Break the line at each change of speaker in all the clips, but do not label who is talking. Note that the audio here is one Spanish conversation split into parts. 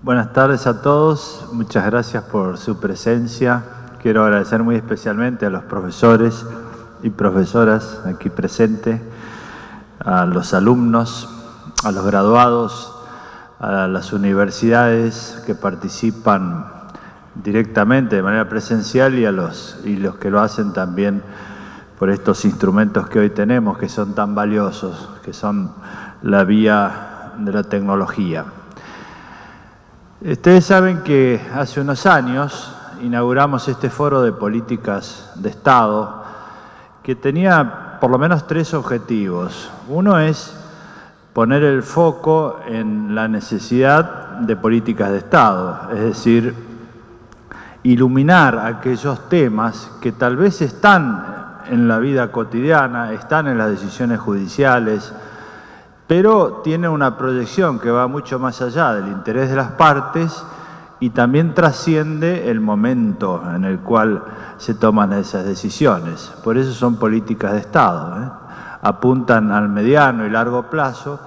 Buenas tardes a todos, muchas gracias por su presencia. Quiero agradecer muy especialmente a los profesores y profesoras aquí presentes, a los alumnos, a los graduados, a las universidades que participan directamente de manera presencial y los que lo hacen también por estos instrumentos que hoy tenemos, que son tan valiosos, que son la vía de la tecnología. Ustedes saben que hace unos años inauguramos este foro de políticas de Estado que tenía por lo menos 3 objetivos. Uno es poner el foco en la necesidad de políticas de Estado, es decir, iluminar aquellos temas que tal vez están en la vida cotidiana, están en las decisiones judiciales, pero tiene una proyección que va mucho más allá del interés de las partes y también trasciende el momento en el cual se toman esas decisiones. Por eso son políticas de Estado, apuntan al mediano y largo plazo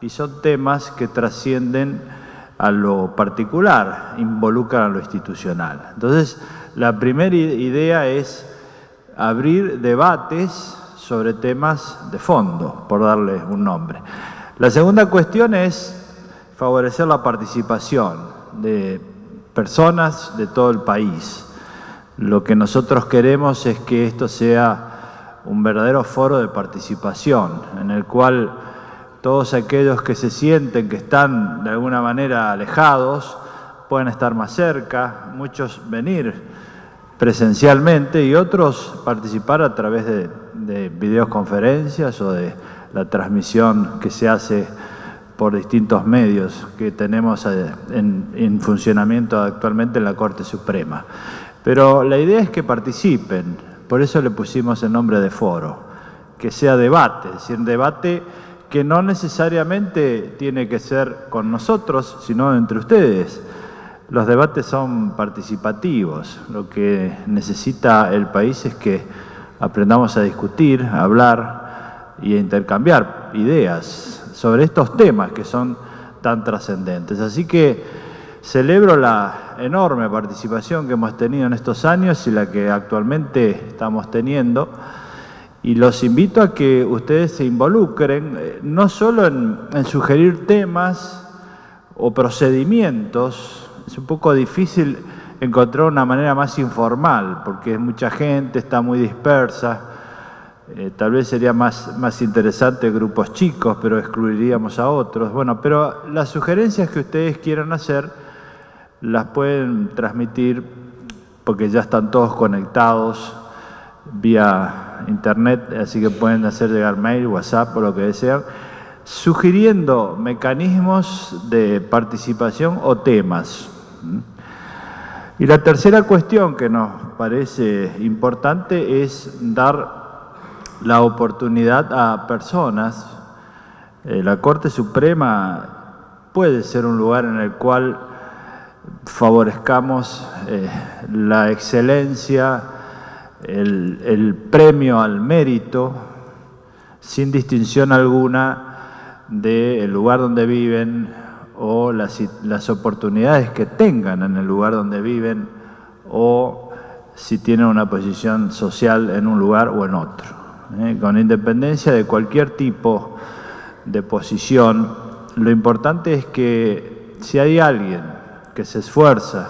y son temas que trascienden a lo particular, involucran a lo institucional. Entonces, la primera idea es abrir debates sobre temas de fondo, por darle un nombre. La segunda cuestión es favorecer la participación de personas de todo el país. Lo que nosotros queremos es que esto sea un verdadero foro de participación, en el cual todos aquellos que se sienten que están de alguna manera alejados puedan estar más cerca, muchos venir presencialmente y otros participar a través de videoconferencias o de la transmisión que se hace por distintos medios que tenemos en funcionamiento actualmente en la Corte Suprema. Pero la idea es que participen, por eso le pusimos el nombre de foro, que sea debate, es decir, un debate que no necesariamente tiene que ser con nosotros, sino entre ustedes. Los debates son participativos. Lo que necesita el país es que aprendamos a discutir, a hablar y a intercambiar ideas sobre estos temas que son tan trascendentes. Así que celebro la enorme participación que hemos tenido en estos años y la que actualmente estamos teniendo. Y los invito a que ustedes se involucren, no solo en sugerir temas o procedimientos. Es un poco difícil encontrar una manera más informal, porque mucha gente está muy dispersa. Tal vez sería más interesante grupos chicos, pero excluiríamos a otros. Bueno, pero las sugerencias que ustedes quieran hacer las pueden transmitir, porque ya están todos conectados vía internet, así que pueden hacer llegar mail, WhatsApp o lo que desean, sugiriendo mecanismos de participación o temas. Y la tercera cuestión que nos parece importante es dar la oportunidad a personas. La Corte Suprema puede ser un lugar en el cual favorezcamos la excelencia, el premio al mérito, sin distinción alguna del lugar donde viven o las oportunidades que tengan en el lugar donde viven o si tienen una posición social en un lugar o en otro. Con independencia de cualquier tipo de posición, lo importante es que si hay alguien que se esfuerza,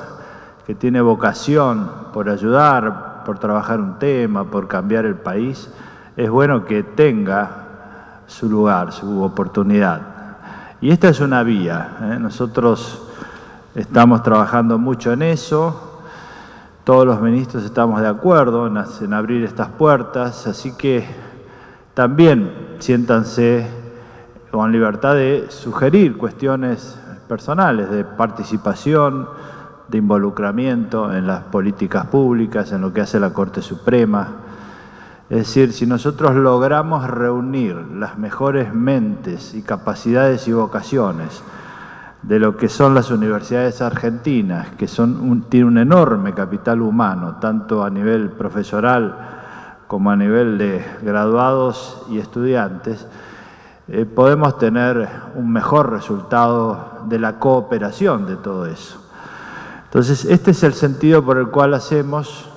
que tiene vocación por ayudar, por trabajar un tema, por cambiar el país, es bueno que tenga su lugar, su oportunidad. Y esta es una vía, Nosotros estamos trabajando mucho en eso, todos los ministros estamos de acuerdo en abrir estas puertas, así que también siéntanse con libertad de sugerir cuestiones personales, de participación, de involucramiento en las políticas públicas, en lo que hace la Corte Suprema. Es decir, si nosotros logramos reunir las mejores mentes y capacidades y vocaciones de lo que son las universidades argentinas, que tienen un enorme capital humano, tanto a nivel profesoral como a nivel de graduados y estudiantes, podemos tener un mejor resultado de la cooperación de todo eso. Entonces, este es el sentido por el cual hacemos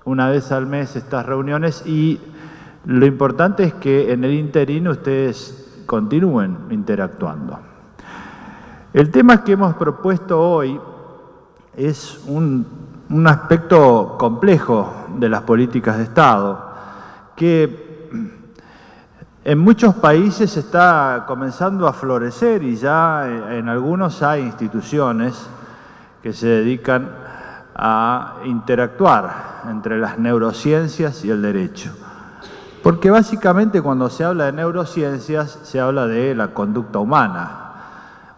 una vez al mes estas reuniones, y lo importante es que en el interín ustedes continúen interactuando. El tema que hemos propuesto hoy es un aspecto complejo de las políticas de Estado, que en muchos países está comenzando a florecer, y ya en algunos hay instituciones que se dedican a interactuar entre las neurociencias y el derecho. Porque básicamente cuando se habla de neurociencias se habla de la conducta humana.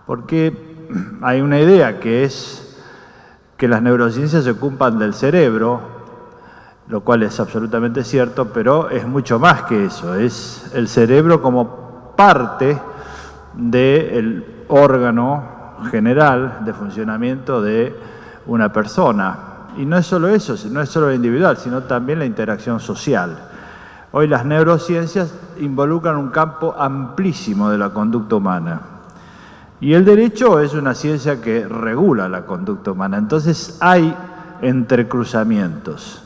Porque hay una idea que es que las neurociencias se ocupan del cerebro, lo cual es absolutamente cierto, pero es mucho más que eso. Es el cerebro como parte del órgano general de funcionamiento de una persona. Y no es solo eso, no es solo lo individual, sino también la interacción social. Hoy las neurociencias involucran un campo amplísimo de la conducta humana. Y el derecho es una ciencia que regula la conducta humana. Entonces hay entrecruzamientos.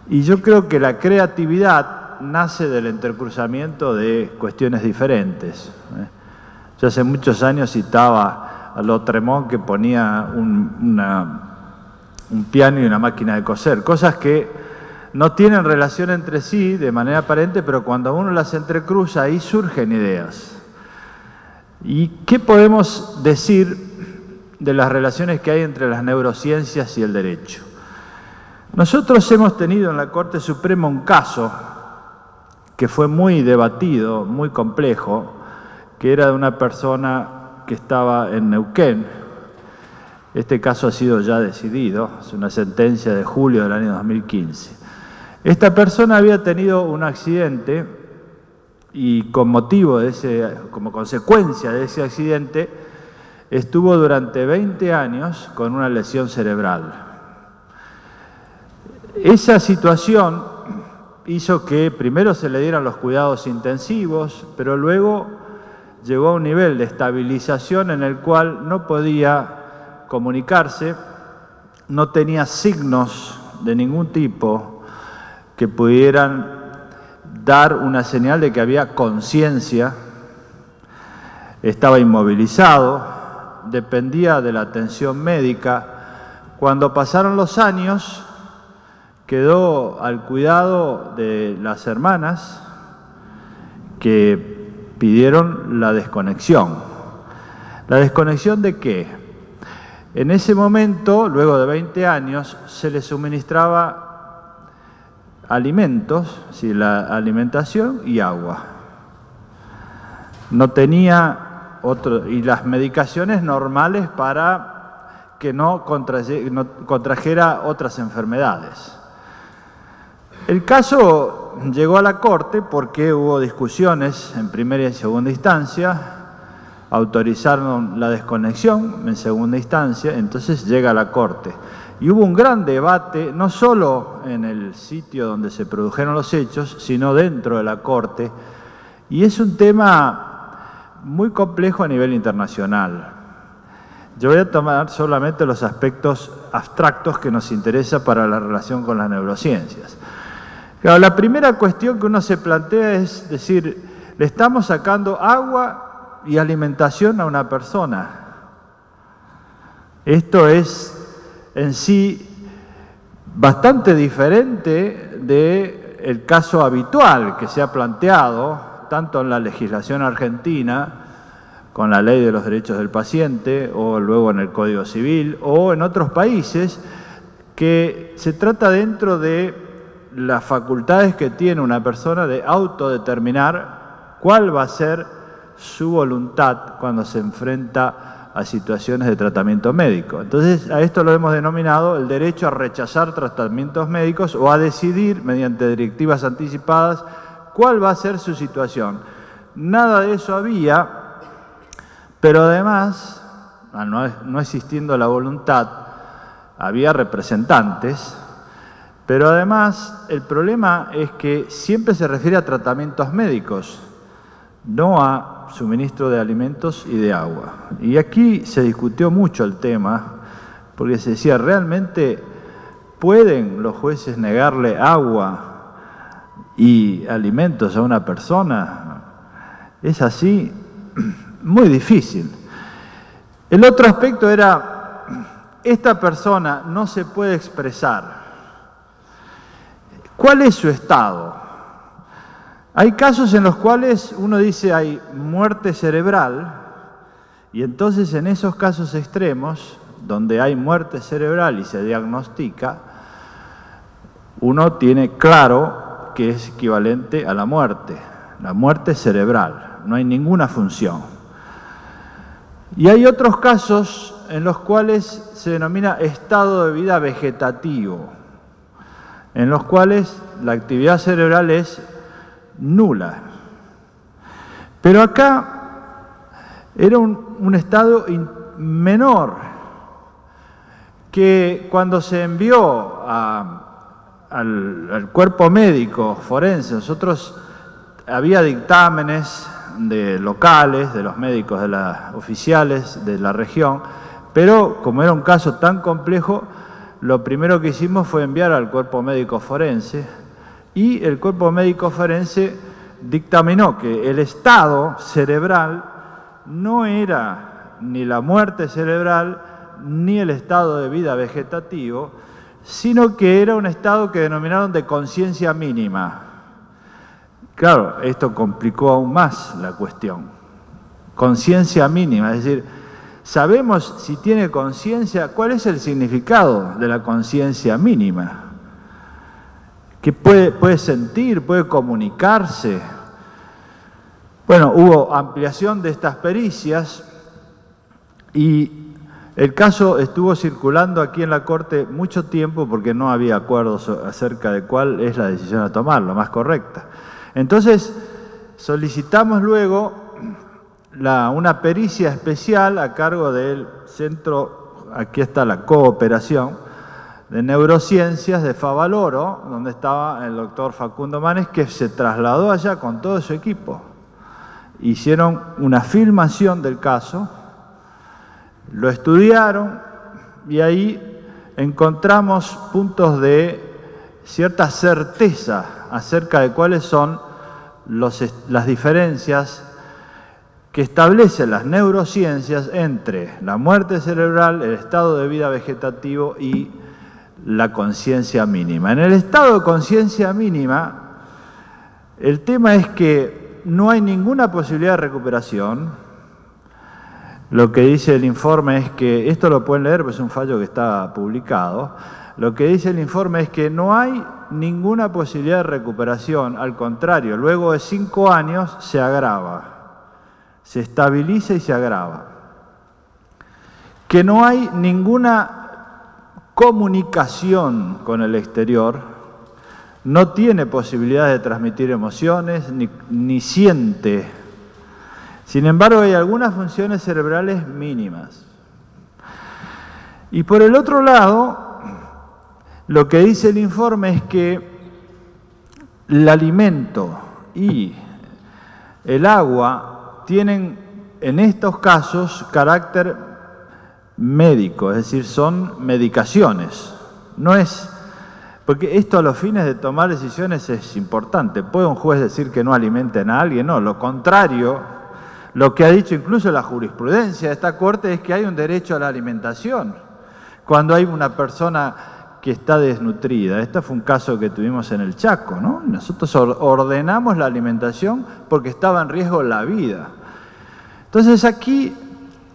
Y yo creo que la creatividad nace del entrecruzamiento de cuestiones diferentes. Yo hace muchos años citaba a Lautréamont, que ponía un piano y una máquina de coser, cosas que no tienen relación entre sí de manera aparente, pero cuando uno las entrecruza, ahí surgen ideas. ¿Y qué podemos decir de las relaciones que hay entre las neurociencias y el derecho? Nosotros hemos tenido en la Corte Suprema un caso que fue muy debatido, muy complejo, que era de una persona que estaba en Neuquén. Este caso ha sido ya decidido, es una sentencia de julio del año 2015. Esta persona había tenido un accidente y como consecuencia de ese accidente estuvo durante 20 años con una lesión cerebral. Esa situación hizo que primero se le dieran los cuidados intensivos, pero luego llegó a un nivel de estabilización en el cual no podía comunicarse, no tenía signos de ningún tipo que pudieran dar una señal de que había conciencia, estaba inmovilizado, dependía de la atención médica. Cuando pasaron los años, quedó al cuidado de las hermanas que pidieron la desconexión. ¿La desconexión de qué? En ese momento, luego de 20 años, se le suministraba alimentos, sí, la alimentación y agua. No tenía y las medicaciones normales para que no contrajera otras enfermedades. El caso llegó a la Corte porque hubo discusiones en primera y en segunda instancia, autorizaron la desconexión en segunda instancia, entonces llega a la Corte. Y hubo un gran debate, no solo en el sitio donde se produjeron los hechos, sino dentro de la Corte. Y es un tema muy complejo a nivel internacional. Yo voy a tomar solamente los aspectos abstractos que nos interesa para la relación con las neurociencias. Claro, la primera cuestión que uno se plantea es decir, le estamos sacando agua y alimentación a una persona. Esto es en sí bastante diferente del caso habitual que se ha planteado tanto en la legislación argentina con la Ley de los Derechos del Paciente o luego en el Código Civil o en otros países, que se trata dentro de las facultades que tiene una persona de autodeterminar cuál va a ser su voluntad cuando se enfrenta a situaciones de tratamiento médico. Entonces, a esto lo hemos denominado el derecho a rechazar tratamientos médicos o a decidir, mediante directivas anticipadas, cuál va a ser su situación. Nada de eso había, pero además, no existiendo la voluntad, había representantes, pero además el problema es que siempre se refiere a tratamientos médicos. no a suministro de alimentos y de agua. Y aquí se discutió mucho el tema, porque se decía, ¿realmente pueden los jueces negarle agua y alimentos a una persona? Es así, muy difícil. El otro aspecto era, esta persona no se puede expresar. ¿Cuál es su estado? Hay casos en los cuales uno dice hay muerte cerebral, y entonces en esos casos extremos, donde hay muerte cerebral y se diagnostica, uno tiene claro que es equivalente a la muerte cerebral, no hay ninguna función. Y hay otros casos en los cuales se denomina estado de vida vegetativo, en los cuales la actividad cerebral es nula. Pero acá era un estado menor, que cuando se envió al cuerpo médico forense, nosotros había dictámenes de locales, de los médicos de las oficiales de la región, pero como era un caso tan complejo, lo primero que hicimos fue enviar al cuerpo médico forense, y el cuerpo médico forense dictaminó que el estado cerebral no era ni la muerte cerebral ni el estado de vida vegetativo, sino que era un estado que denominaron de conciencia mínima. Claro, esto complicó aún más la cuestión. Conciencia mínima, es decir, sabemos si tiene conciencia, ¿cuál es el significado de la conciencia mínima? Que puede sentir, puede comunicarse. Bueno, hubo ampliación de estas pericias y el caso estuvo circulando aquí en la Corte mucho tiempo porque no había acuerdos acerca de cuál es la decisión a tomar, la más correcta. Entonces, solicitamos luego una pericia especial a cargo del centro, aquí está la cooperación, de neurociencias de Favaloro, donde estaba el doctor Facundo Manes, que se trasladó allá con todo su equipo. Hicieron una filmación del caso, lo estudiaron y ahí encontramos puntos de cierta certeza acerca de cuáles son las diferencias que establecen las neurociencias entre la muerte cerebral, el estado de vida vegetativo y la conciencia mínima. En el estado de conciencia mínima, el tema es que no hay ninguna posibilidad de recuperación. Lo que dice el informe es que, esto lo pueden leer, pues es un fallo que está publicado, lo que dice el informe es que no hay ninguna posibilidad de recuperación, al contrario, luego de 5 años se agrava, se estabiliza y se agrava. Que no hay ninguna comunicación con el exterior, no tiene posibilidad de transmitir emociones, ni siente. Sin embargo, hay algunas funciones cerebrales mínimas. Y por el otro lado, lo que dice el informe es que el alimento y el agua tienen en estos casos carácter médico, es decir, son medicaciones. No es, porque esto a los fines de tomar decisiones es importante. ¿Puede un juez decir que no alimenten a alguien? No, lo contrario, lo que ha dicho incluso la jurisprudencia de esta Corte es que hay un derecho a la alimentación cuando hay una persona que está desnutrida. Este fue un caso que tuvimos en el Chaco, ¿no? Nosotros ordenamos la alimentación porque estaba en riesgo la vida. Entonces aquí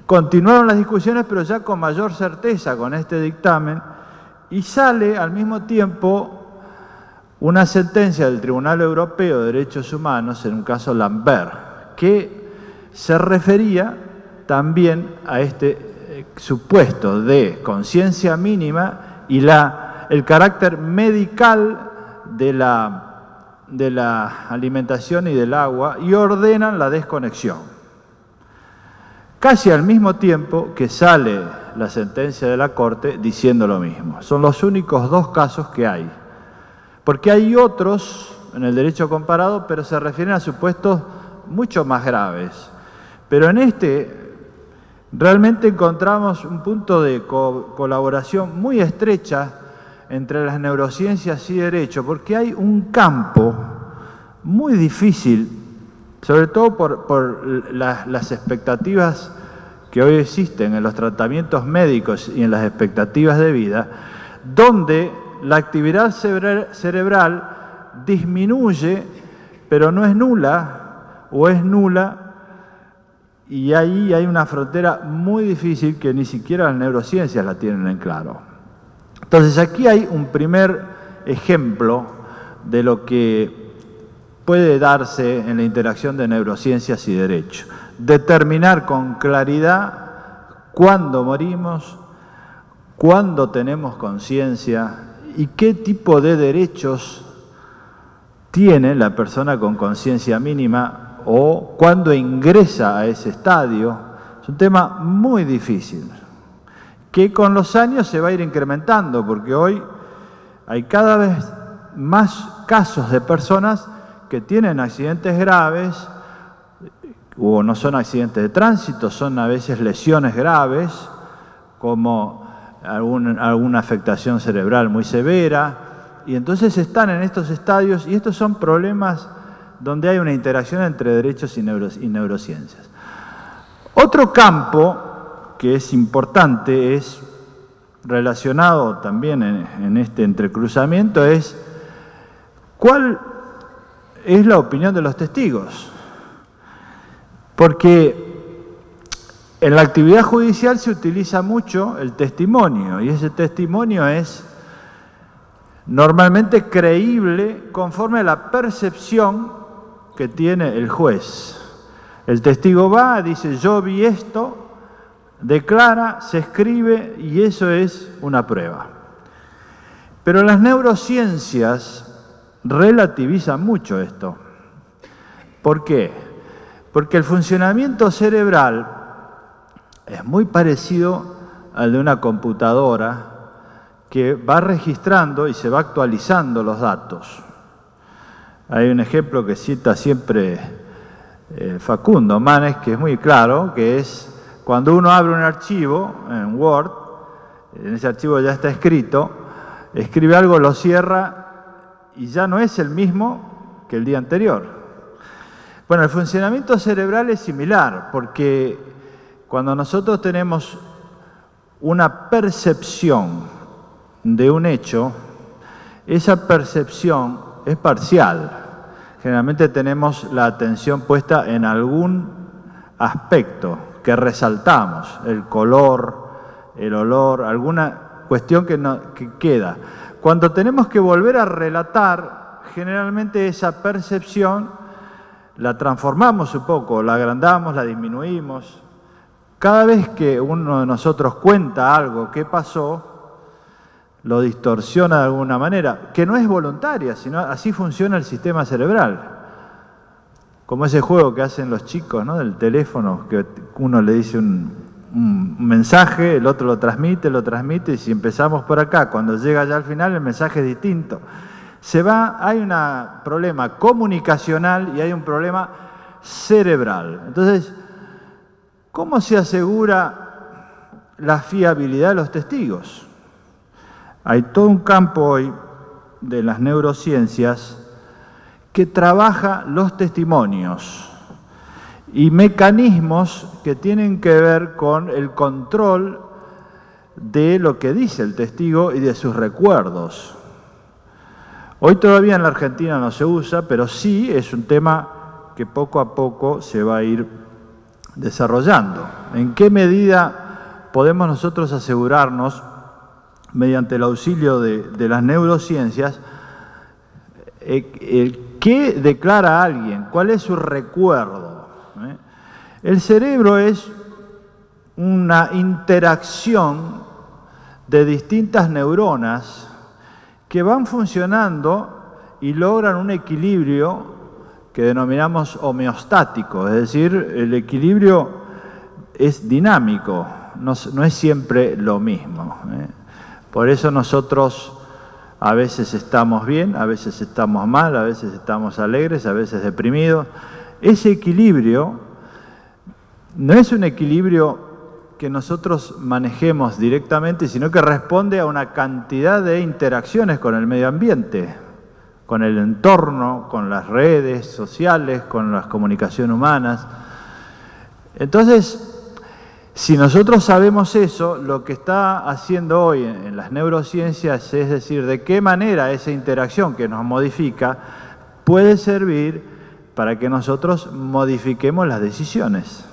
continuaron las discusiones, pero ya con mayor certeza con este dictamen, y sale al mismo tiempo una sentencia del Tribunal Europeo de Derechos Humanos en un caso Lambert, que se refería también a este supuesto de conciencia mínima y el carácter medical de la alimentación y del agua, y ordenan la desconexión. Casi al mismo tiempo que sale la sentencia de la Corte diciendo lo mismo. Son los únicos 2 casos que hay. Porque hay otros en el derecho comparado, pero se refieren a supuestos mucho más graves. Pero en este realmente encontramos un punto de colaboración muy estrecha entre las neurociencias y derecho, porque hay un campo muy difícil, sobre todo por las expectativas que hoy existen en los tratamientos médicos y en las expectativas de vida, donde la actividad cerebral disminuye, pero no es nula, o es nula, y ahí hay una frontera muy difícil que ni siquiera las neurociencias la tienen en claro. Entonces aquí hay un primer ejemplo de lo que puede darse en la interacción de neurociencias y derecho. Determinar con claridad cuándo morimos, cuándo tenemos conciencia y qué tipo de derechos tiene la persona con conciencia mínima o cuándo ingresa a ese estadio. Es un tema muy difícil, que con los años se va a ir incrementando, porque hoy hay cada vez más casos de personas que tienen accidentes graves, o no son accidentes de tránsito, son a veces lesiones graves, como alguna afectación cerebral muy severa, y entonces están en estos estadios, y estos son problemas donde hay una interacción entre derechos y neurociencias. Otro campo que es importante, es relacionado también en este entrecruzamiento, es cuál es la opinión de los testigos. Porque en la actividad judicial se utiliza mucho el testimonio, y ese testimonio es normalmente creíble conforme a la percepción que tiene el juez. El testigo va, dice, yo vi esto, declara, se escribe, y eso es una prueba. Pero las neurociencias relativizan mucho esto. ¿Por qué? Porque el funcionamiento cerebral es muy parecido al de una computadora que va registrando y se va actualizando los datos. Hay un ejemplo que cita siempre Facundo Manes, que es muy claro, que es cuando uno abre un archivo en Word, en ese archivo ya está escrito, escribe algo, lo cierra y ya no es el mismo que el día anterior. Bueno, el funcionamiento cerebral es similar, porque cuando nosotros tenemos una percepción de un hecho, esa percepción es parcial. Generalmente tenemos la atención puesta en algún aspecto que resaltamos, el color, el olor, alguna cuestión que queda. Cuando tenemos que volver a relatar, generalmente esa percepción la transformamos un poco, la agrandamos, la disminuimos. Cada vez que uno de nosotros cuenta algo que pasó, lo distorsiona de alguna manera, que no es voluntaria, sino así funciona el sistema cerebral. Como ese juego que hacen los chicos, ¿no?, del teléfono, que uno le dice un mensaje, el otro lo transmite, y si empezamos por acá, cuando llega ya al final el mensaje es distinto. Hay un problema comunicacional y hay un problema cerebral. Entonces, ¿cómo se asegura la fiabilidad de los testigos? Hay todo un campo hoy de las neurociencias que trabaja los testimonios y mecanismos que tienen que ver con el control de lo que dice el testigo y de sus recuerdos. Hoy todavía en la Argentina no se usa, pero sí es un tema que poco a poco se va a ir desarrollando. ¿En qué medida podemos nosotros asegurarnos, mediante el auxilio de las neurociencias, qué declara alguien? ¿Cuál es su recuerdo? El cerebro es una interacción de distintas neuronas que van funcionando y logran un equilibrio que denominamos homeostático, es decir, el equilibrio es dinámico, no es siempre lo mismo. Por eso nosotros a veces estamos bien, a veces estamos mal, a veces estamos alegres, a veces deprimidos, ese equilibrio no es un equilibrio que nosotros manejemos directamente, sino que responde a una cantidad de interacciones con el medio ambiente, con el entorno, con las redes sociales, con las comunicaciones humanas. Entonces, si nosotros sabemos eso, lo que está haciendo hoy en las neurociencias es decir, de qué manera esa interacción que nos modifica puede servir para que nosotros modifiquemos las decisiones.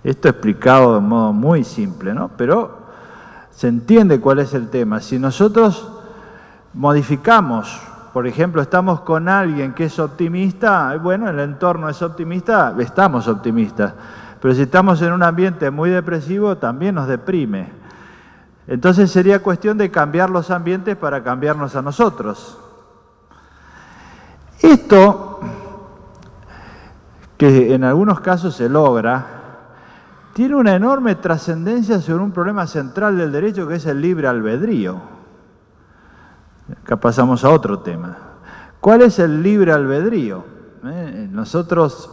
Esto explicado de modo muy simple, ¿no? Pero se entiende cuál es el tema. Si nosotros modificamos, por ejemplo, estamos con alguien que es optimista, bueno, el entorno es optimista, estamos optimistas. Pero si estamos en un ambiente muy depresivo, también nos deprime. Entonces sería cuestión de cambiar los ambientes para cambiarnos a nosotros. Esto, que en algunos casos se logra, tiene una enorme trascendencia sobre un problema central del derecho que es el libre albedrío. Acá pasamos a otro tema. ¿Cuál es el libre albedrío? Nosotros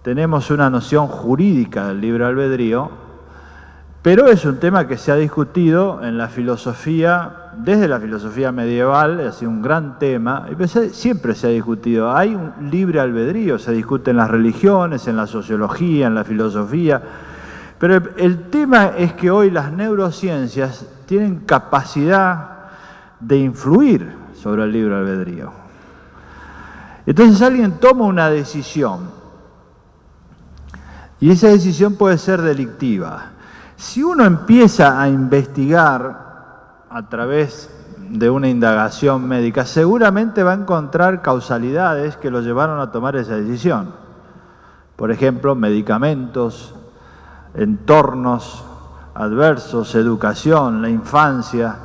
tenemos una noción jurídica del libre albedrío, pero es un tema que se ha discutido en la filosofía, desde la filosofía medieval, ha sido un gran tema, y siempre se ha discutido. Hay un libre albedrío, se discute en las religiones, en la sociología, en la filosofía, pero el tema es que hoy las neurociencias tienen capacidad de influir sobre el libre albedrío. Entonces alguien toma una decisión, y esa decisión puede ser delictiva. Si uno empieza a investigar a través de una indagación médica, seguramente va a encontrar causalidades que lo llevaron a tomar esa decisión. Por ejemplo, medicamentos, entornos adversos, educación, la infancia.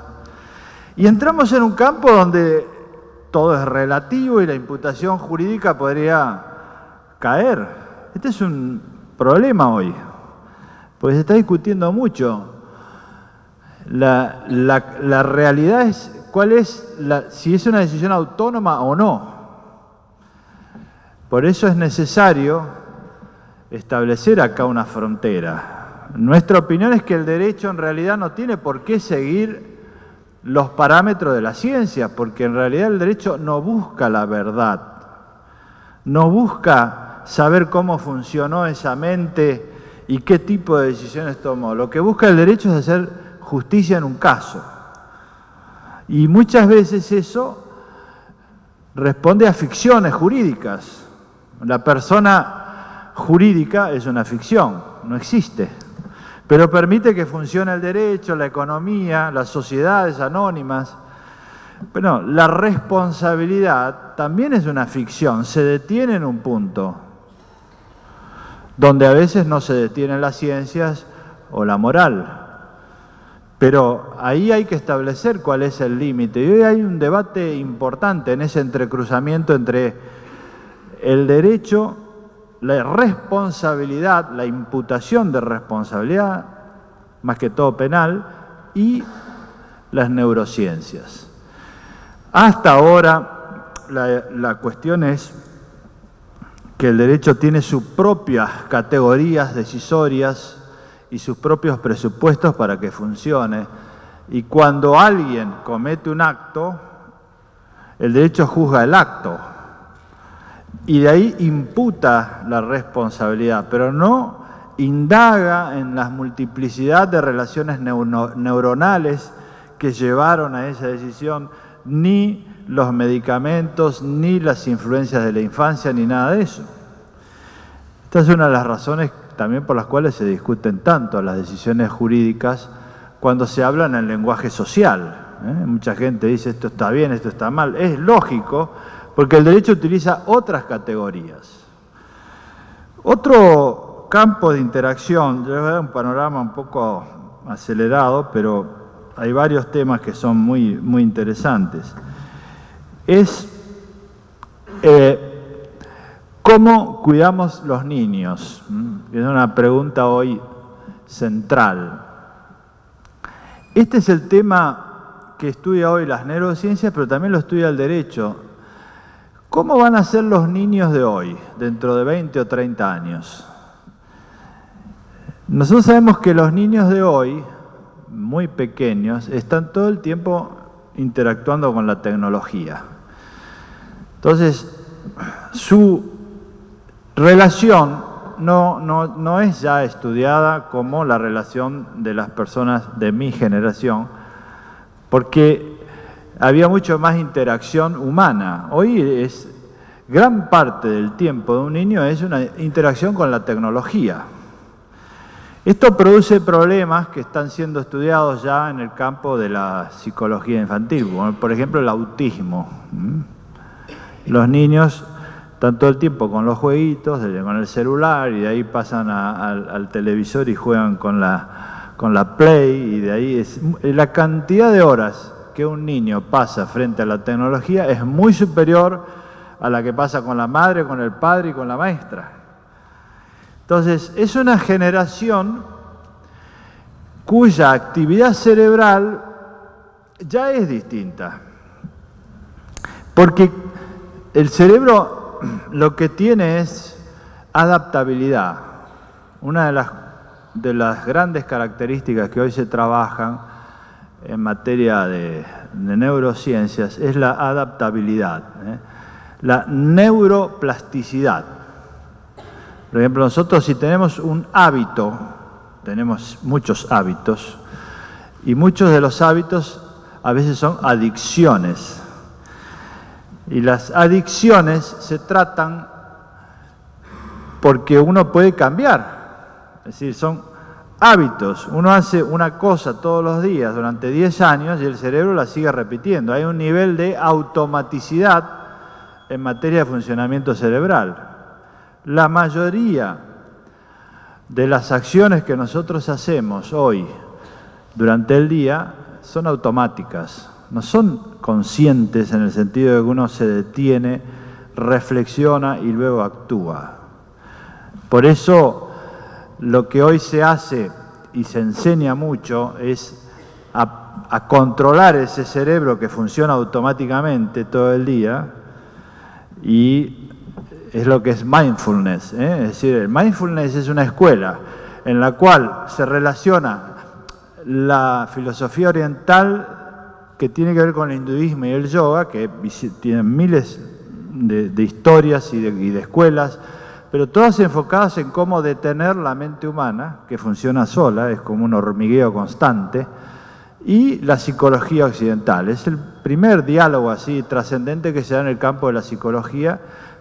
Y entramos en un campo donde todo es relativo y la imputación jurídica podría caer. Este es un problema hoy, porque se está discutiendo mucho. La realidad es cuál es si es una decisión autónoma o no. Por eso es necesario establecer acá una frontera. Nuestra opinión es que el derecho en realidad no tiene por qué seguir los parámetros de la ciencia, porque en realidad el derecho no busca la verdad, no busca saber cómo funcionó esa mente y qué tipo de decisiones tomó. Lo que busca el derecho es hacer justicia en un caso. Y muchas veces eso responde a ficciones jurídicas. La persona jurídica es una ficción, no existe. Pero permite que funcione el derecho, la economía, las sociedades anónimas. Bueno, la responsabilidad también es una ficción, se detiene en un punto, donde a veces no se detienen las ciencias o la moral. Pero ahí hay que establecer cuál es el límite. Y hoy hay un debate importante en ese entrecruzamiento entre el derecho, la responsabilidad, la imputación de responsabilidad, más que todo penal, y las neurociencias. Hasta ahora la cuestión es que el derecho tiene sus propias categorías decisorias y sus propios presupuestos para que funcione. Y cuando alguien comete un acto, el derecho juzga el acto. Y de ahí imputa la responsabilidad, pero no indaga en la multiplicidad de relaciones neuronales que llevaron a esa decisión, ni los medicamentos, ni las influencias de la infancia, ni nada de eso. Esta es una de las razones también por las cuales se discuten tanto las decisiones jurídicas cuando se habla en el lenguaje social. Mucha gente dice esto está bien, esto está mal. Es lógico, porque el derecho utiliza otras categorías. Otro campo de interacción, yo les voy a dar un panorama un poco acelerado, pero hay varios temas que son muy, muy interesantes. Es ¿cómo cuidamos los niños? Es una pregunta hoy central. Este es el tema que estudia hoy las neurociencias, pero también lo estudia el derecho. ¿Cómo van a ser los niños de hoy, dentro de 20 o 30 años? Nosotros sabemos que los niños de hoy, muy pequeños, están todo el tiempo interactuando con la tecnología. Entonces, su relación no es ya estudiada como la relación de las personas de mi generación, porque había mucho más interacción humana. Hoy gran parte del tiempo de un niño es una interacción con la tecnología. Esto produce problemas que están siendo estudiados ya en el campo de la psicología infantil, como por ejemplo el autismo. Los niños están todo el tiempo con los jueguitos, con el celular, y de ahí pasan al televisor y juegan con la Play, y de ahí la cantidad de horas que un niño pasa frente a la tecnología es muy superior a la que pasa con la madre, con el padre y con la maestra. Entonces, es una generación cuya actividad cerebral ya es distinta. Porque el cerebro lo que tiene es adaptabilidad. Una de las grandes características que hoy se trabajan en materia de neurociencias es la adaptabilidad, la neuroplasticidad. Por ejemplo, nosotros si tenemos un hábito, tenemos muchos hábitos, y muchos de los hábitos a veces son adicciones. Y las adicciones se tratan porque uno puede cambiar, es decir, son hábitos. Uno hace una cosa todos los días durante 10 años y el cerebro la sigue repitiendo. Hay un nivel de automaticidad en materia de funcionamiento cerebral. La mayoría de las acciones que nosotros hacemos hoy durante el día son automáticas, no son conscientes en el sentido de que uno se detiene, reflexiona y luego actúa. Por eso lo que hoy se hace y se enseña mucho es a controlar ese cerebro que funciona automáticamente todo el día, y es lo que es mindfulness, Es decir, el mindfulness es una escuela en la cual se relaciona la filosofía oriental que tiene que ver con el hinduismo y el yoga, que tienen miles de historias y de escuelas, pero todas enfocadas en cómo detener la mente humana, que funciona sola, es como un hormigueo constante, y la psicología occidental. Es el primer diálogo así trascendente que se da en el campo de la psicología,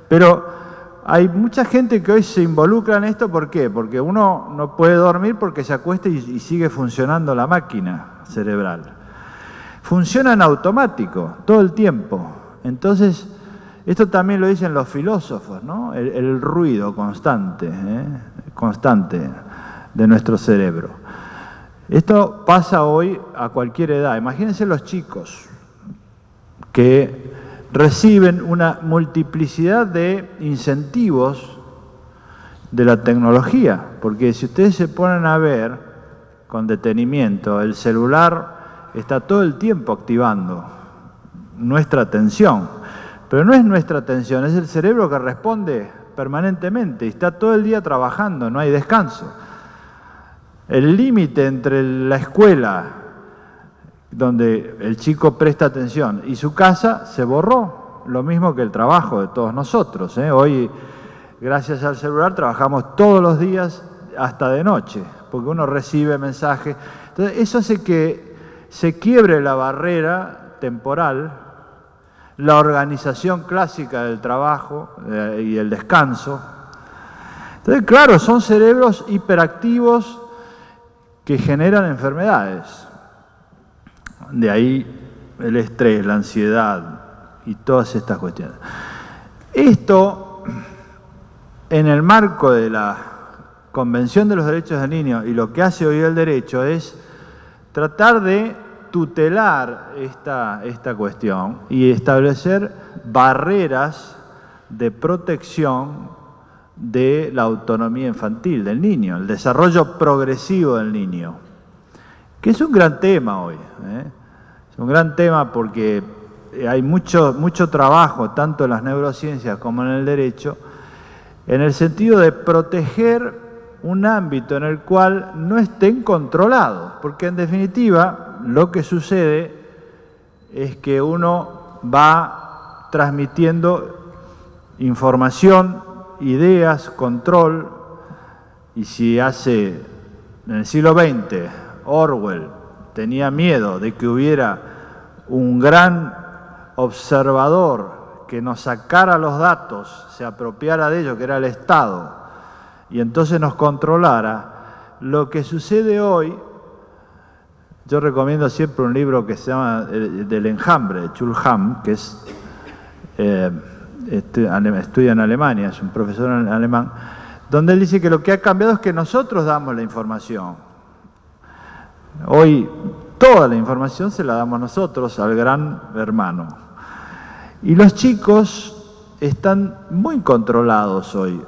pero hay mucha gente que hoy se involucra en esto. ¿Por qué? Porque uno no puede dormir porque se acuesta y sigue funcionando la máquina cerebral. Funciona en automático todo el tiempo. Entonces, esto también lo dicen los filósofos, ¿no? El ruido constante, constante de nuestro cerebro. Esto pasa hoy a cualquier edad. Imagínense los chicos que reciben una multiplicidad de incentivos de la tecnología, porque si ustedes se ponen a ver con detenimiento, el celular está todo el tiempo activando nuestra atención. Pero no es nuestra atención, es el cerebro que responde permanentemente y está todo el día trabajando, no hay descanso. El límite entre la escuela, donde el chico presta atención, y su casa se borró, lo mismo que el trabajo de todos nosotros. Hoy, gracias al celular, trabajamos todos los días hasta de noche, porque uno recibe mensajes. Entonces, eso hace que se quiebre la barrera temporal, la organización clásica del trabajo y el descanso. Entonces, claro, son cerebros hiperactivos que generan enfermedades. De ahí el estrés, la ansiedad y todas estas cuestiones. Esto, en el marco de la Convención de los Derechos del Niño, y lo que hace hoy el derecho es tratar de tutelar esta cuestión y establecer barreras de protección de la autonomía infantil del niño, el desarrollo progresivo del niño, que es un gran tema hoy. Es un gran tema porque hay mucho trabajo, tanto en las neurociencias como en el derecho, en el sentido de proteger un ámbito en el cual no estén controlados, porque en definitiva lo que sucede es que uno va transmitiendo información, ideas, control, y si en el siglo XX Orwell tenía miedo de que hubiera un gran observador que nos sacara los datos, se apropiara de ellos, que era el Estado, y entonces nos controlara, lo que sucede hoy, yo recomiendo siempre un libro que se llama Del enjambre, de Chul Han, que es, estudia en Alemania, es un profesor alemán, donde él dice que lo que ha cambiado es que nosotros damos la información. Hoy toda la información se la damos nosotros al gran hermano. Y los chicos están muy controlados hoy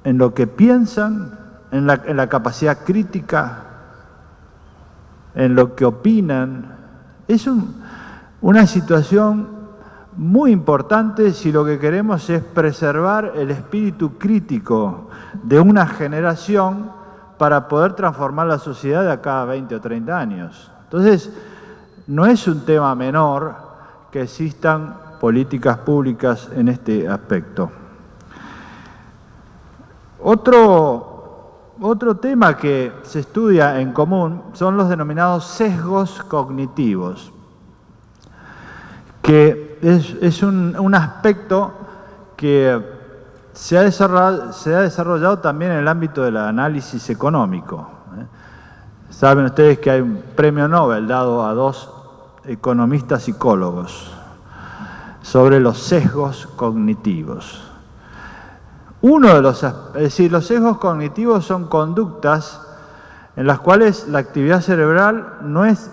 en lo que piensan, en la capacidad crítica, en lo que opinan. Es una situación muy importante si lo que queremos es preservar el espíritu crítico de una generación para poder transformar la sociedad de acá a 20 o 30 años. Entonces, no es un tema menor que existan políticas públicas en este aspecto. Otro tema que se estudia en común son los denominados sesgos cognitivos, que es un aspecto que se ha desarrollado también en el ámbito del análisis económico. Saben ustedes que hay un premio Nobel dado a 2 economistas psicólogos sobre los sesgos cognitivos. Es decir, los sesgos cognitivos son conductas en las cuales la actividad cerebral no es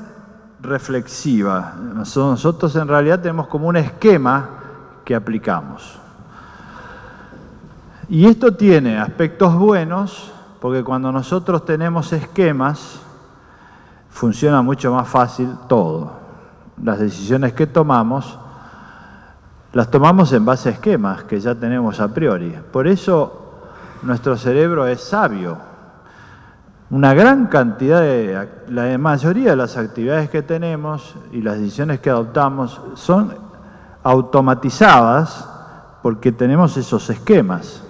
reflexiva. Nosotros en realidad tenemos como un esquema que aplicamos. Y esto tiene aspectos buenos, porque cuando nosotros tenemos esquemas, funciona mucho más fácil todo. Las decisiones que tomamos, las tomamos en base a esquemas que ya tenemos a priori. Por eso nuestro cerebro es sabio. Una gran cantidad la mayoría de las actividades que tenemos y las decisiones que adoptamos son automatizadas porque tenemos esos esquemas.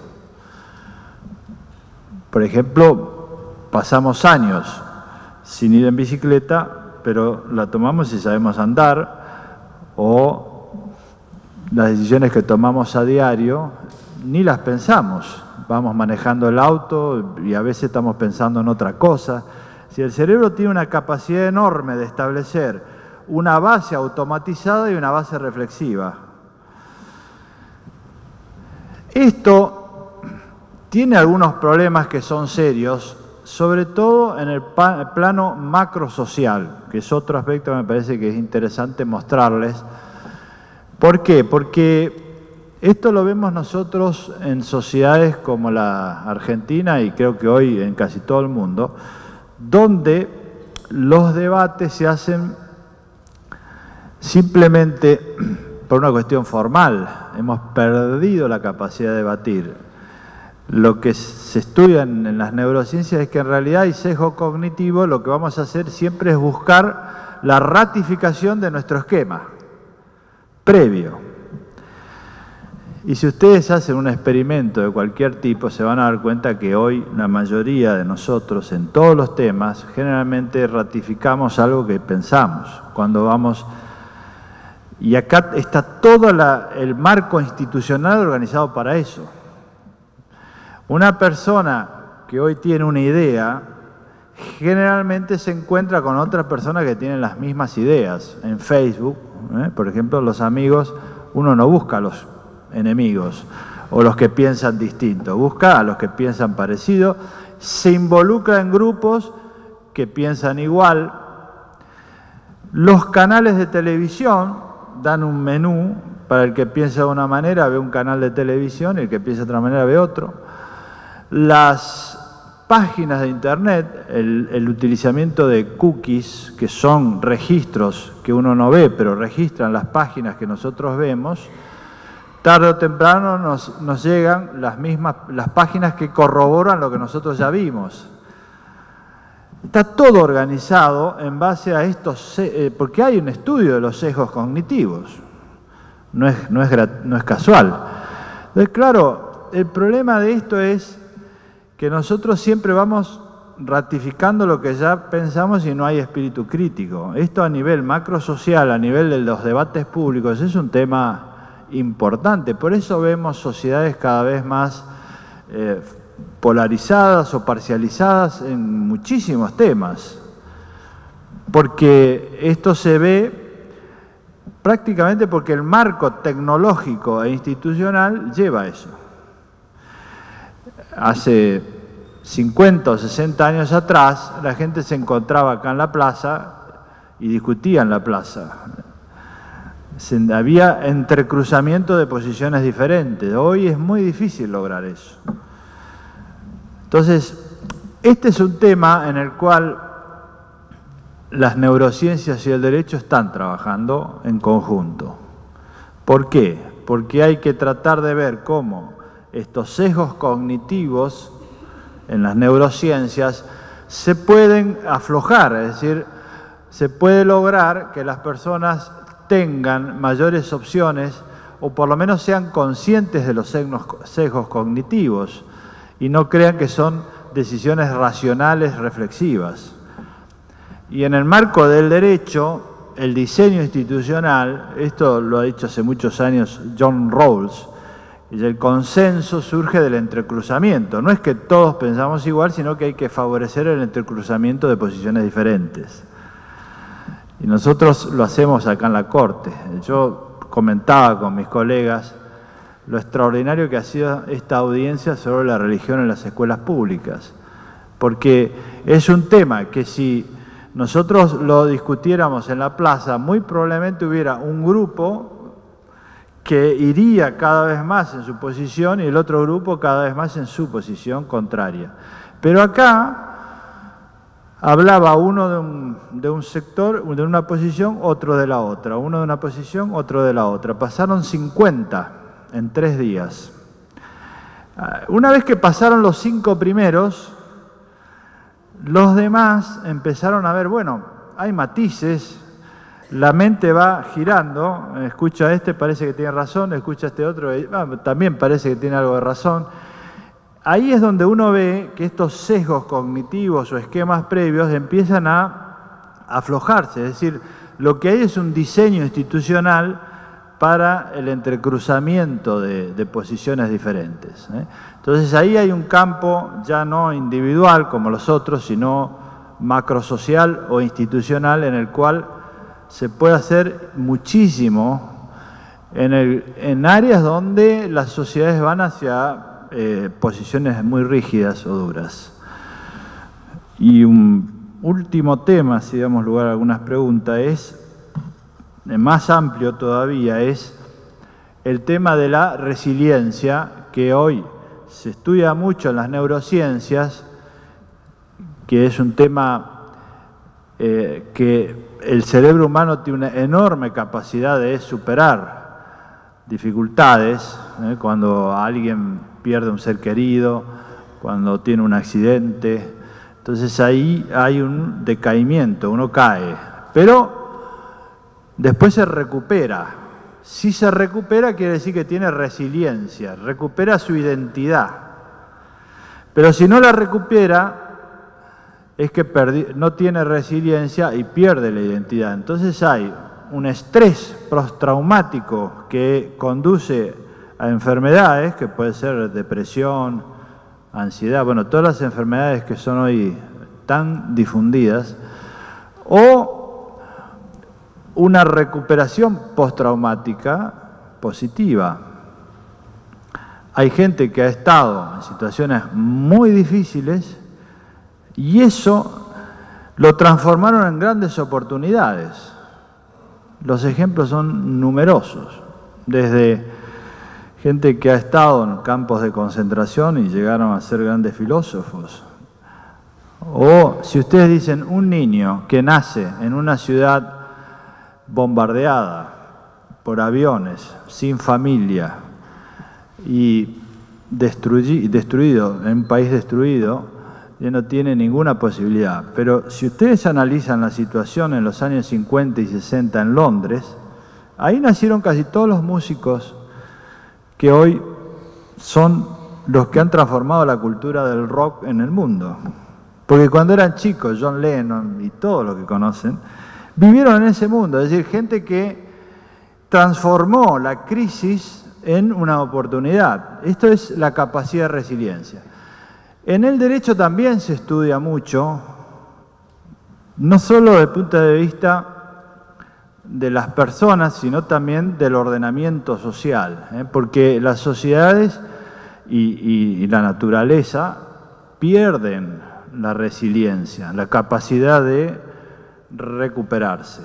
Por ejemplo, pasamos años sin ir en bicicleta, pero la tomamos y sabemos andar, o las decisiones que tomamos a diario ni las pensamos. Vamos manejando el auto y a veces estamos pensando en otra cosa. Si el cerebro tiene una capacidad enorme de establecer una base automatizada y una base reflexiva. Esto tiene algunos problemas que son serios, sobre todo en el plano macrosocial, que es otro aspecto que me parece que es interesante mostrarles. ¿Por qué? Porque esto lo vemos nosotros en sociedades como la Argentina y creo que hoy en casi todo el mundo, donde los debates se hacen simplemente por una cuestión formal. Hemos perdido la capacidad de debatir. Lo que se estudia en las neurociencias es que en realidad hay sesgo cognitivo, lo que vamos a hacer siempre es buscar la ratificación de nuestro esquema previo. Y si ustedes hacen un experimento de cualquier tipo, se van a dar cuenta que hoy la mayoría de nosotros en todos los temas generalmente ratificamos algo que pensamos cuando vamos. Y acá está todo el marco institucional organizado para eso. Una persona que hoy tiene una idea, generalmente se encuentra con otras personas que tienen las mismas ideas. En Facebook, por ejemplo, los amigos, uno no busca a los enemigos o los que piensan distinto, busca a los que piensan parecido, se involucra en grupos que piensan igual. Los canales de televisión dan un menú para el que piensa de una manera, ve un canal de televisión, y el que piensa de otra manera ve otro. Las páginas de Internet, el utilizamiento de cookies, que son registros que uno no ve, pero registran las páginas que nosotros vemos, tarde o temprano nos llegan las páginas que corroboran lo que nosotros ya vimos. Está todo organizado en base a estos, porque hay un estudio de los sesgos cognitivos, no es casual. Entonces, claro, el problema de esto es que nosotros siempre vamos ratificando lo que ya pensamos y no hay espíritu crítico. Esto a nivel macrosocial, a nivel de los debates públicos, es un tema importante. Por eso vemos sociedades cada vez más polarizadas o parcializadas en muchísimos temas, porque esto se ve prácticamente porque el marco tecnológico e institucional lleva a eso. Hace 50 o 60 años atrás, la gente se encontraba acá en la plaza y discutía en la plaza. Había entrecruzamiento de posiciones diferentes. Hoy es muy difícil lograr eso. Entonces, este es un tema en el cual las neurociencias y el derecho están trabajando en conjunto. ¿Por qué? Porque hay que tratar de ver cómo estos sesgos cognitivos en las neurociencias se pueden aflojar, es decir, se puede lograr que las personas tengan mayores opciones o por lo menos sean conscientes de los sesgos cognitivos y no crean que son decisiones racionales reflexivas. Y en el marco del derecho, el diseño institucional, esto lo ha dicho hace muchos años John Rawls, y el consenso surge del entrecruzamiento. No es que todos pensamos igual, sino que hay que favorecer el entrecruzamiento de posiciones diferentes. Y nosotros lo hacemos acá en la Corte. Yo comentaba con mis colegas lo extraordinario que ha sido esta audiencia sobre la religión en las escuelas públicas. Porque es un tema que si nosotros lo discutiéramos en la plaza, muy probablemente hubiera un grupo que iría cada vez más en su posición y el otro grupo cada vez más en su posición contraria. Pero acá hablaba uno de un sector, de una posición, otro de la otra, uno de una posición, otro de la otra. Pasaron 50 en 3 días. Una vez que pasaron los 5 primeros, los demás empezaron a ver, bueno, hay matices, la mente va girando, escucha a este, parece que tiene razón, escucha a este otro, también parece que tiene algo de razón. Ahí es donde uno ve que estos sesgos cognitivos o esquemas previos empiezan a aflojarse, es decir, lo que hay es un diseño institucional para el entrecruzamiento de posiciones diferentes. Entonces ahí hay un campo ya no individual como los otros, sino macrosocial o institucional en el cual se puede hacer muchísimo en áreas donde las sociedades van hacia posiciones muy rígidas o duras. Y un último tema, si damos lugar a algunas preguntas, es más amplio todavía, es el tema de la resiliencia, que hoy se estudia mucho en las neurociencias, que es un tema que el cerebro humano tiene una enorme capacidad de superar dificultades, cuando alguien pierde un ser querido, cuando tiene un accidente. Entonces ahí hay un decaimiento, uno cae, pero después se recupera. Si se recupera quiere decir que tiene resiliencia, recupera su identidad. Pero si no la recupera, es que no tiene resiliencia y pierde la identidad. Entonces hay un estrés postraumático que conduce a enfermedades, que puede ser depresión, ansiedad, bueno, todas las enfermedades que son hoy tan difundidas, o una recuperación postraumática positiva. Hay gente que ha estado en situaciones muy difíciles y eso lo transformaron en grandes oportunidades. Los ejemplos son numerosos, desde gente que ha estado en campos de concentración y llegaron a ser grandes filósofos, O si ustedes dicen un niño que nace en una ciudad bombardeada por aviones, sin familia y destruido, en un país destruido, ya no tiene ninguna posibilidad. Pero si ustedes analizan la situación en los años 50 y 60 en Londres, ahí nacieron casi todos los músicos que hoy son los que han transformado la cultura del rock en el mundo. Porque cuando eran chicos, John Lennon y todos los que conocen, vivieron en ese mundo, es decir, gente que transformó la crisis en una oportunidad. Esto es la capacidad de resiliencia. En el derecho también se estudia mucho, no solo desde el punto de vista de las personas, sino también del ordenamiento social, porque las sociedades y la naturaleza pierden la resiliencia, la capacidad de recuperarse.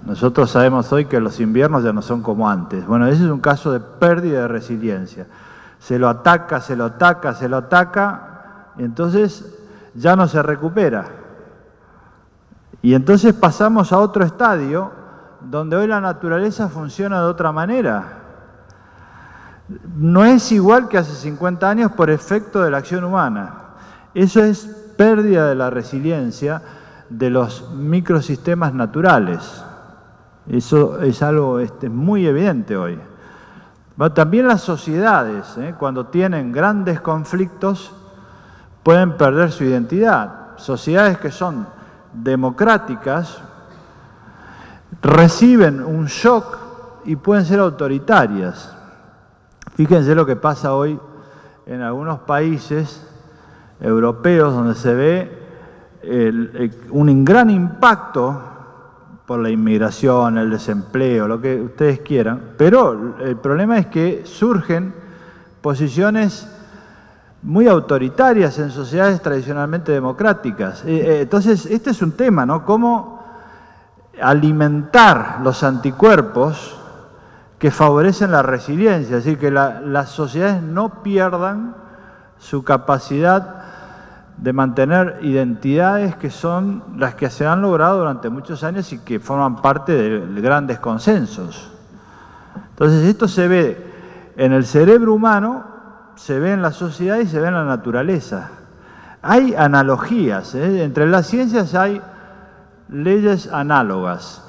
Nosotros sabemos hoy que los inviernos ya no son como antes. Bueno, ese es un caso de pérdida de resiliencia. Se lo ataca, se lo ataca, se lo ataca, y entonces ya no se recupera. Y entonces pasamos a otro estadio donde hoy la naturaleza funciona de otra manera. No es igual que hace 50 años por efecto de la acción humana. Eso es pérdida de la resiliencia de los microsistemas naturales. Eso es algo muy evidente hoy. También las sociedades, cuando tienen grandes conflictos, pueden perder su identidad. Sociedades que son democráticas reciben un shock y pueden ser autoritarias. Fíjense lo que pasa hoy en algunos países europeos donde se ve un gran impacto por la inmigración, el desempleo, lo que ustedes quieran, pero el problema es que surgen posiciones muy autoritarias en sociedades tradicionalmente democráticas. Entonces, este es un tema, ¿no? Cómo alimentar los anticuerpos que favorecen la resiliencia, es decir, que las sociedades no pierdan su capacidad de mantener identidades que son las que se han logrado durante muchos años y que forman parte de grandes consensos. Entonces, esto se ve en el cerebro humano, se ve en la sociedad y se ve en la naturaleza. Hay analogías, entre las ciencias hay leyes análogas.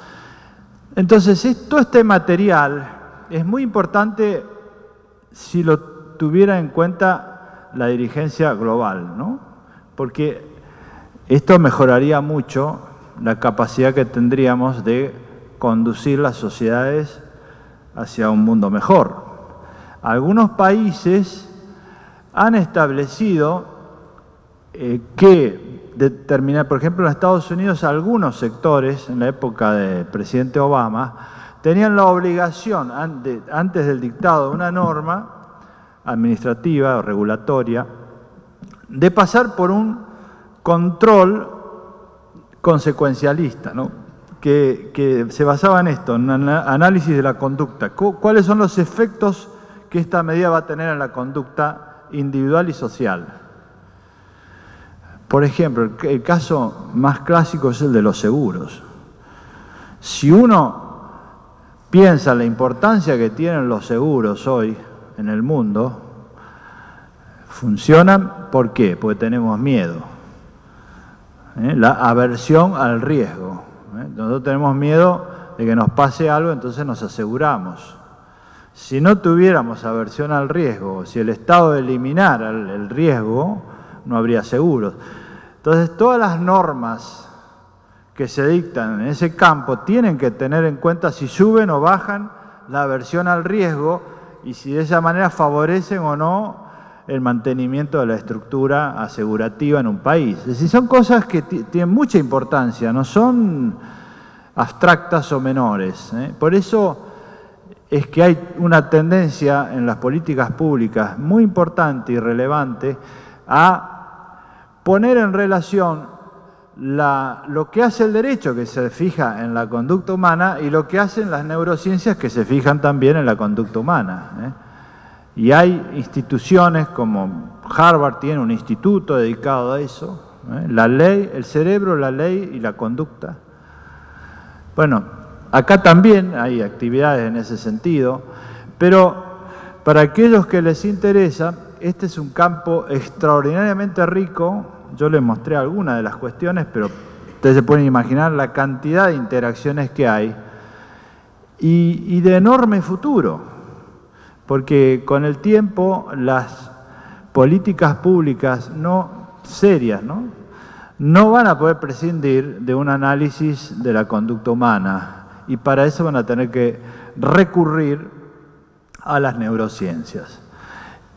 Entonces, todo este material es muy importante si lo tuviera en cuenta la dirigencia global, ¿no? Porque esto mejoraría mucho la capacidad que tendríamos de conducir las sociedades hacia un mundo mejor. Algunos países han establecido que determinar, por ejemplo, en Estados Unidos, algunos sectores, en la época del presidente Obama, tenían la obligación, antes del dictado de una norma administrativa o regulatoria, de pasar por un control consecuencialista, ¿no? que se basaba en esto, en un análisis de la conducta. ¿Cuáles son los efectos que esta medida va a tener en la conducta individual y social? Por ejemplo, el caso más clásico es el de los seguros. Si uno piensa en la importancia que tienen los seguros hoy en el mundo, funcionan, ¿por qué? Porque tenemos miedo. La aversión al riesgo. Nosotros tenemos miedo de que nos pase algo, entonces nos aseguramos. Si no tuviéramos aversión al riesgo, si el Estado eliminara el riesgo, no habría seguros. Entonces, todas las normas que se dictan en ese campo tienen que tener en cuenta si suben o bajan la aversión al riesgo y si de esa manera favorecen o no el mantenimiento de la estructura asegurativa en un país. Es decir, son cosas que tienen mucha importancia, no son abstractas o menores. Por eso es que hay una tendencia en las políticas públicas muy importante y relevante a poner en relación lo que hace el derecho, que se fija en la conducta humana, y lo que hacen las neurociencias, que se fijan también en la conducta humana. Y hay instituciones como Harvard, tiene un instituto dedicado a eso, La ley, el cerebro, la ley y la conducta. Bueno, acá también hay actividades en ese sentido, pero para aquellos que les interesa, este es un campo extraordinariamente rico. Yo les mostré algunas de las cuestiones, pero ustedes se pueden imaginar la cantidad de interacciones que hay y de enorme futuro, porque con el tiempo las políticas públicas serias, no van a poder prescindir de un análisis de la conducta humana, y para eso van a tener que recurrir a las neurociencias.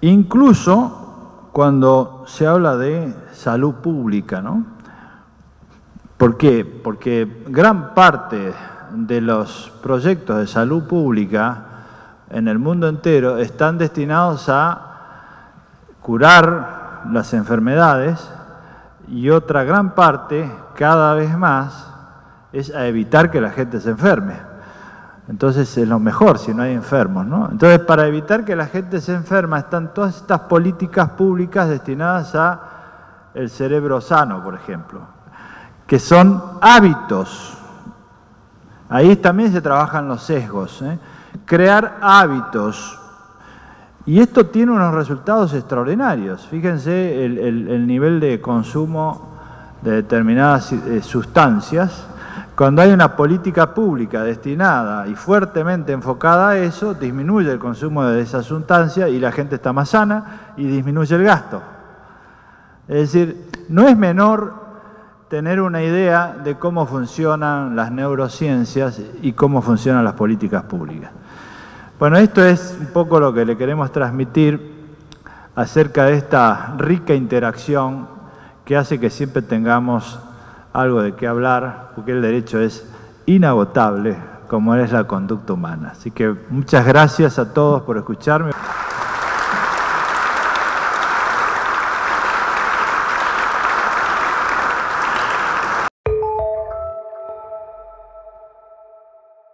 Incluso cuando se habla de salud pública, ¿Por qué? Porque gran parte de los proyectos de salud pública en el mundo entero están destinados a curar las enfermedades, y otra gran parte, cada vez más, es a evitar que la gente se enferme. Entonces es lo mejor si no hay enfermos, Entonces, para evitar que la gente se enferma, están todas estas políticas públicas destinadas a el cerebro sano, por ejemplo, que son hábitos. Ahí también se trabajan los sesgos, crear hábitos. Y esto tiene unos resultados extraordinarios. Fíjense el nivel de consumo de determinadas sustancias. Cuando hay una política pública destinada y fuertemente enfocada a eso, disminuye el consumo de esa sustancia y la gente está más sana y disminuye el gasto. Es decir, no es menor tener una idea de cómo funcionan las neurociencias y cómo funcionan las políticas públicas. Bueno, esto es un poco lo que le queremos transmitir acerca de esta rica interacción que hace que siempre tengamos algo de qué hablar, porque el derecho es inagotable, como es la conducta humana. Así que muchas gracias a todos por escucharme.